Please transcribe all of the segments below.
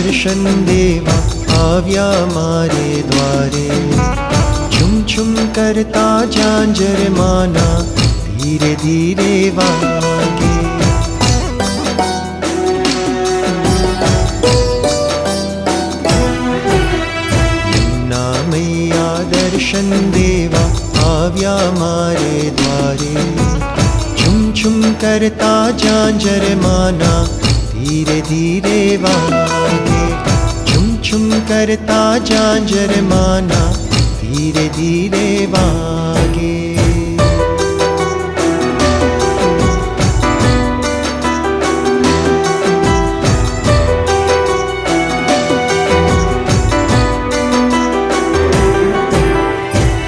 दर्शन देवा आव्या मारे द्वारे। छुम छुम करता झांझर माना धीरे धीरे वागे। यमुना मैया दर्शन देवा आव्या मारे द्वारे। छुम छुम करता झांझर माना धीरे धीरे वागे। छुम छुम करता झांझर माना धीरे धीरे वागे।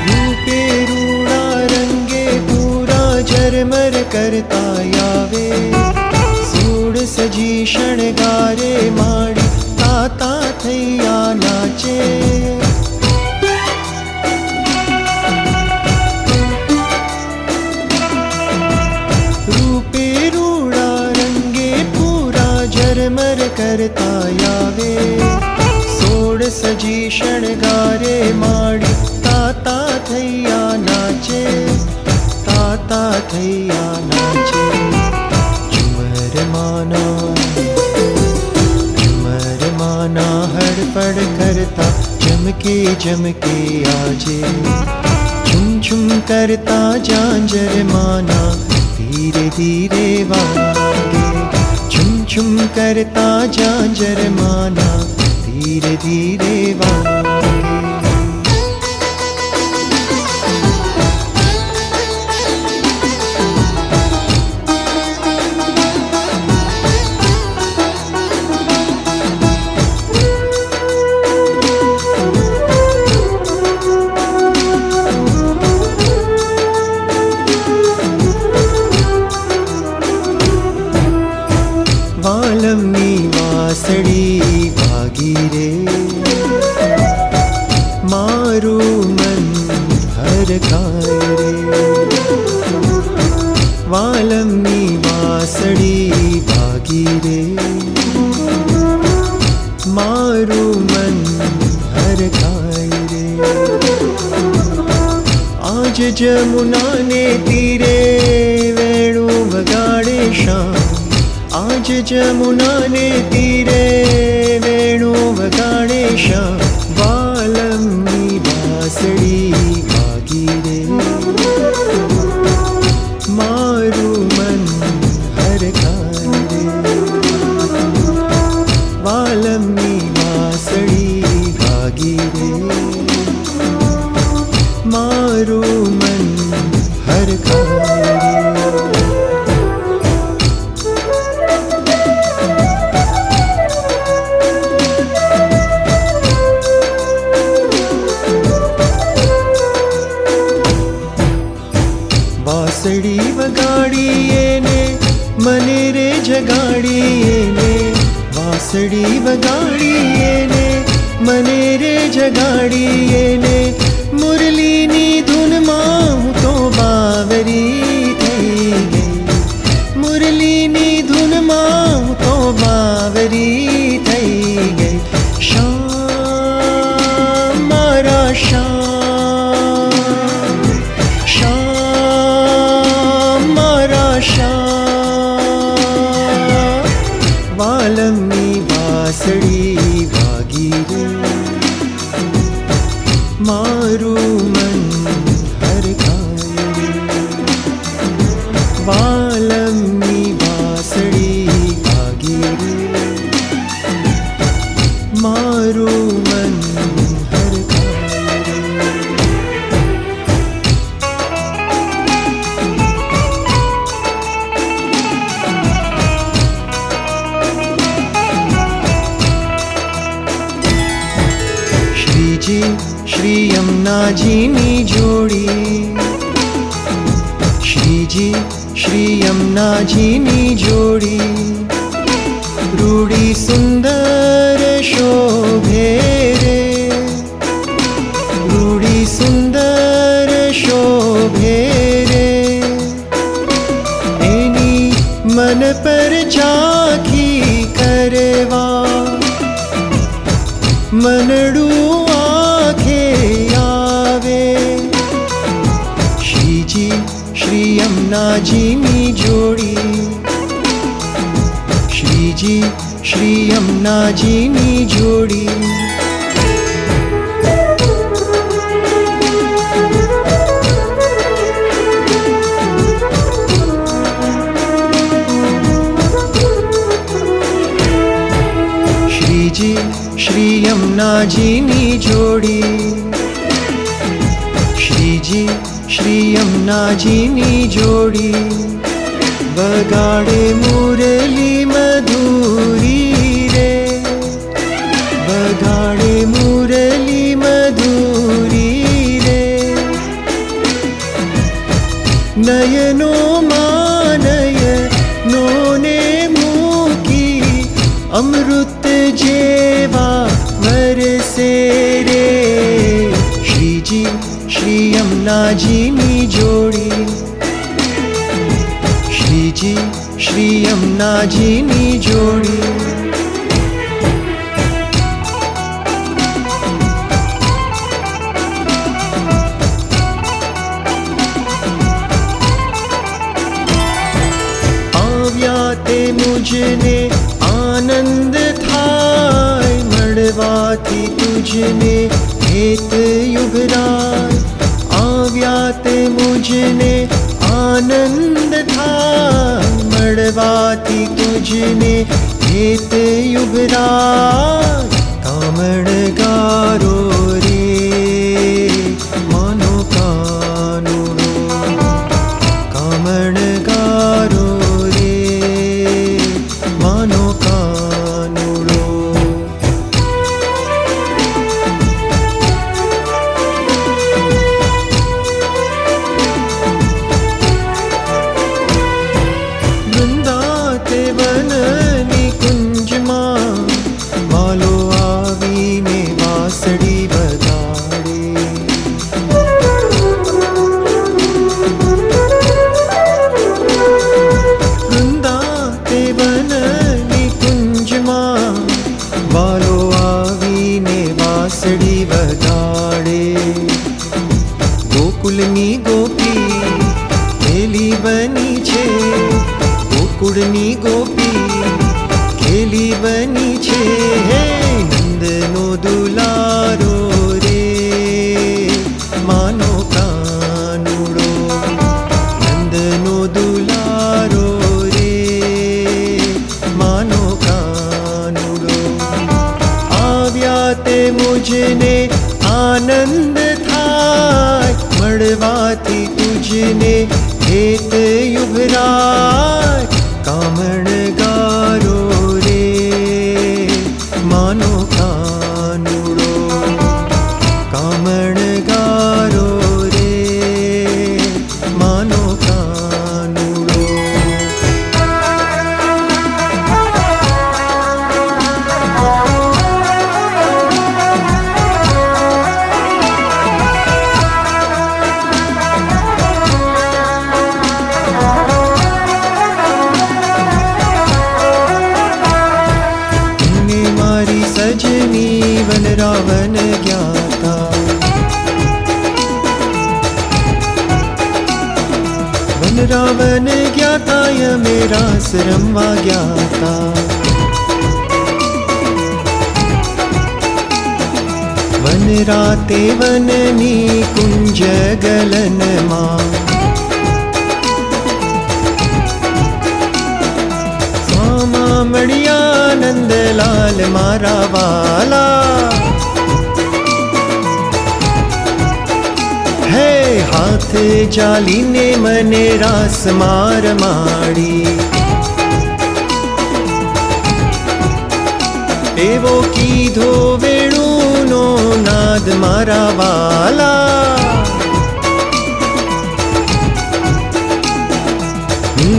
रूपे रूड़ा रंगे पूरा झरमर करता यावे। सूड़ सजी शणगारे माड़ी ताता थैया नाचे। रूपे रूड़ा रंगे पूरा झरमर करता यावे। सोड़ सजी शणगारे माड़ी ताता थैया नाचे। ताता थैया नाचे। झुमर माना हड़पड़ करता जमके जमके आजे। झुम झुम करता झांझर माना धीरे धीरे वागे। झुम झुम करता झांझर माना धीरे धीरे वागे। वालमी वासड़ी भागी रे मारू मन हर खाए रे। वालमी वासड़ी भागी रे मारू मन हर खाए रे। आज जमुना ने तीरे वेणु वगाड़े शाम। आज जमुना ने तीरे वेणु वगाड़े शाम। वालमी बांसड़ी भागी रे मारू मन हर खाए रे। वालमी बांसड़ी भागी रे मारू मन हर खाए रे। वासड़ी वगाड़िए ने मने रे जगाड़िए ने। वासड़ी वगाड़िए ने मने रे जगाड़िए ने। मुरली नी धुन माहू तो बावरी थई गई। मुरली नी धुन माहू तो बावरी थई गई। श्याम मारा श्याम। वालमी बांसड़ी भागी रे मारू मन हर खाए रे। वालमी बांसड़ी भागी रे मारू मन हर खाए रे। श्री यमुना जी नी जोड़ी। श्री यमुना जी नी जोड़ी। रूड़ी सुंदर शोभे रे। रूड़ी सुंदर शोभे रे। एनी मन पर झांकी करवा। मनडू आखे आवे। श्रीजी श्री यमुनाजीनी जोड़ी, श्रीजी श्री यमुनाजीनी जोड़ी। श्रीजी श्री यमुनाजीनी जोड़ी, श्रीजी श्री यमुनाजीनी जोड़ी। बगाड़े मुरली मधुरी रे, बगाड़े मुरली मधुरी रे। नयनो मानय नोने मूकी, अमृत जेवा वरसे रे। श्रीजी श्री यमुनाजीनी जोड़ी, श्रीजी श्री यमुनाजीनी जोड़ी। આવ્યા તે મુજને આનંદ થાય, મળવાથી તુજને હેત યુગરાય। આવ્યા તે મુજને આનંદ થાય, મળવાથી તુજને હેત યુગરાય। કામણગારો રે માનો કાનુડો, કામણગારો રે માનો કાનુડો। વૃંદાતે વનની કુંજમાં વાલો આવીને વાસળી વગાડે। વૃંદાતે વનની કુંજમાં વાલો આવીને વાસળી વગાડે। ગોકુલની ગોપી ખેલી બની છે, ગોકુળની ગોપી ખેલી બની છે। હે નંદનો દુલારો રે માનો કાનુડો, નંદનો દુલારો રે માનો કાનુડો। આવ્યા તે મુજને આનંદ થાય, મળવાથી તુજને હેત યુગરાય। કામણગારો રે માનો કાનુડો, કામણગારો રે માનો કાનુડો। सजनी वनरावन ज्ञाता, वनरावन ज्ञाता यमे रास रमवा ज्ञाता। वनराते वननी कुंज गलનમાં મળ્યા નંદલાલ મારા વાલા। હે હાથ ચાલીને મને રાસ માર માડી, એવો કીધો વેણુનો નાદ મારા વાલા।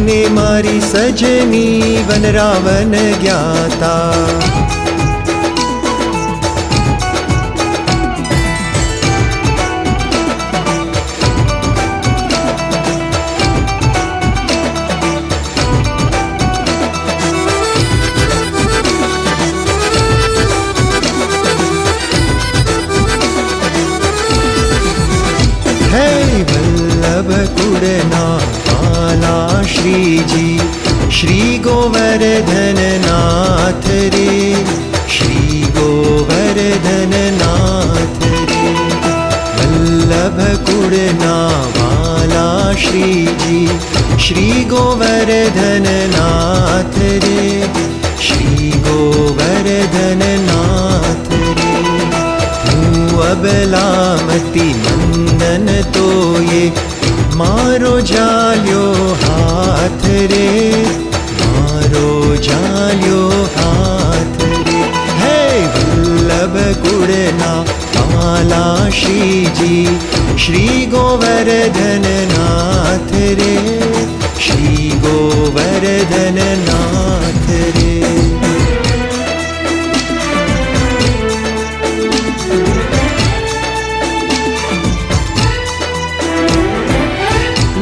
ને મારી સજની વનરાવન જ્ઞાતા। कुड़ना वाला श्रीजी श्री गोवर्धन नाथ रे, श्री गोवर्धन नाथ रे। वल्लभ कुड़ना वाला श्रीजी श्री गोवर्धन नाथ रे, श्री गोवर्धन नाथ रे। हूँ अबलामती मंदन तो ये मारो जाल्यो हाथ रे, मारो जाल्यो हाथ रे। हे वल्लभ कुड़ना वाला श्रीजी श्री गोवर्धन नाथ रे, श्री गोवर्धन नाथ रे।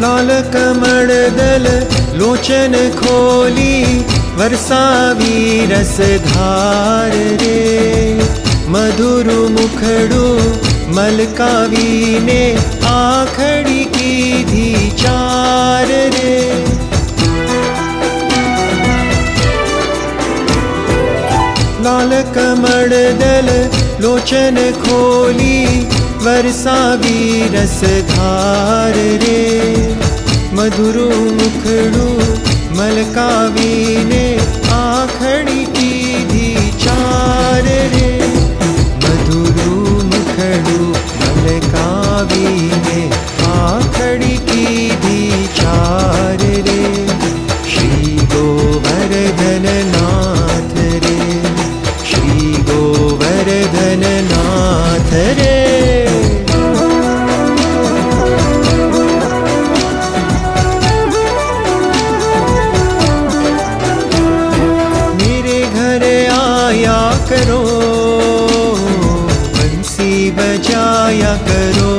लाल कमल दल लोचन खोली वरसावी रस धार रे, मधुर मुखड़ू मलकावी ने आखड़ी की धी चार रे। लाल कमल दल लोचन खोली वरसावी रस धार रे, मधुर मुखड़ू मलकावी ने आखड़ी की धी चार रे। मधुर मुखड़ू मलकावी ने आखड़ी की धी चार रे, श्री गोवर्धन नाथ रे, श्री गोवर्धन नाथ रे। करो बंसी बजाया करो,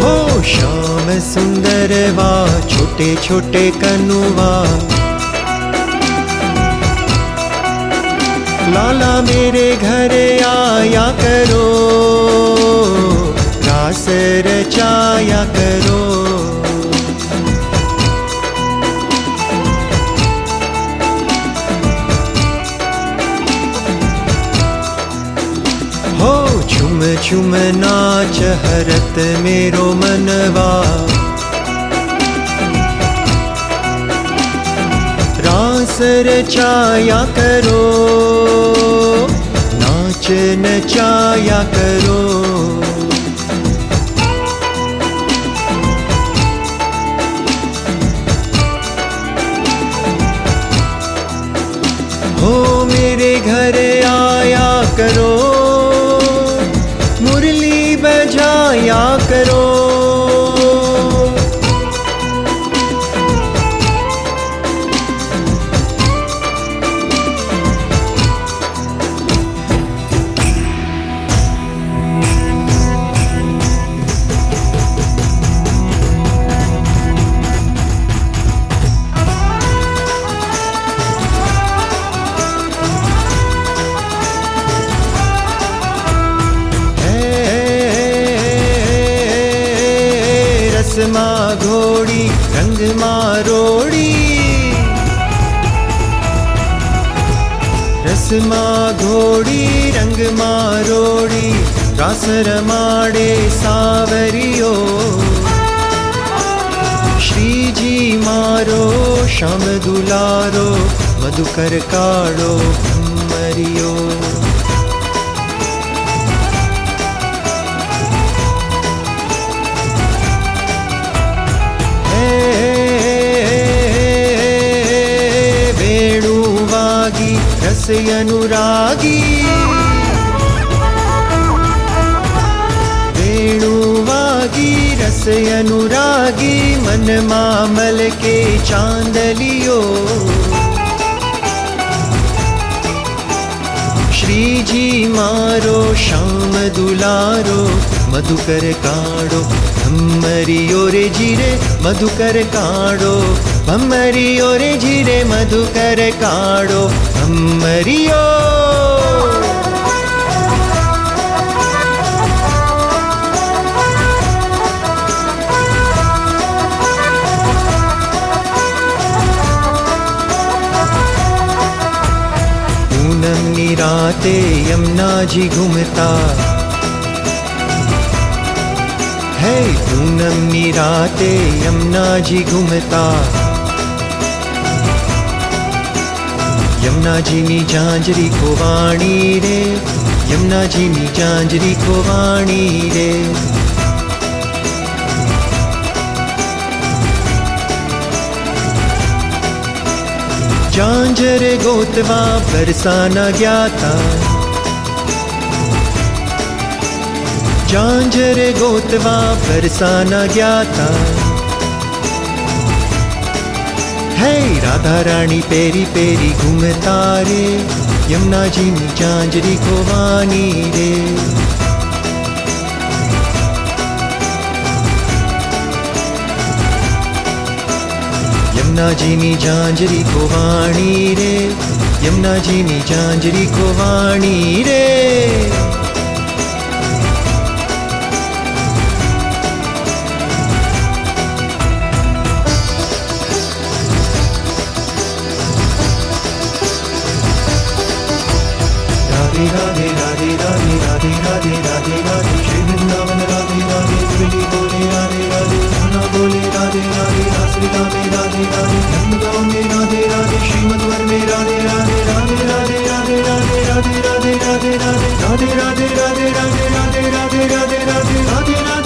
हो श्याम सुंदर वा छोटे छोटे कनुवा, लाला मेरे घर आया करो, रास रचाया करो। हो झुम झुम नाच हरत मेरो मनवा, रास रचाया करो, नाच नचाया करो। हो मेरे घर आया करो, मुरली बजाया करो। रसमा घोड़ी रंग मारोड़ी, रसमा घोड़ी रंग मारोड़ी, रास रमाड़े सावरियो। श्रीजी मारो श्याम दुलारो, मधुकर काड़ो मरियो। रस अनुरागी, वेणुवागी रस अनुरागी, मन मामल के चांदलियो। श्रीजी मारो श्याम दुलारो, मधुकर काड़ो धम्मरियो रे जीरे, मधुकर काड़ो भम्मरियो रे झीरे मधुकर काढ़ो भम्मरियो। पूनमनी राते यमुना जी घूमता है, पूनमनी राते यमुना जी घूमता। यमुना जी नी झांझरी को वाणी रे, यमुना जी नी झांझरी को वाणी रे। झांझर गोतवा बरसाना ज्ञाता, झांझर गोतवा बरसाना ज्ञाता है। राधा रानी पेरी पेरी घूमता रे, यमुना जी नी झांझरी को वाणी रे। यमुना जी नी झांझरी को वाणी रे, यमुना जी नी झांझरी को वाणी रे। राधे राधे राधे राधे राधे राधे राधे राधे, श्री वृंदावन राधे राधे, मुरली बोले राधे राधे, गाना बोले राधे राधे, रासलीला में राधे राधे, नंदगांव में राधे राधे, श्रीमद्वर में राधे राधे, राधे राधे राधे राधे राधे राधे राधे राधे राधे राधे राधे राधे राधे राधे राधे राधे राधे राधे।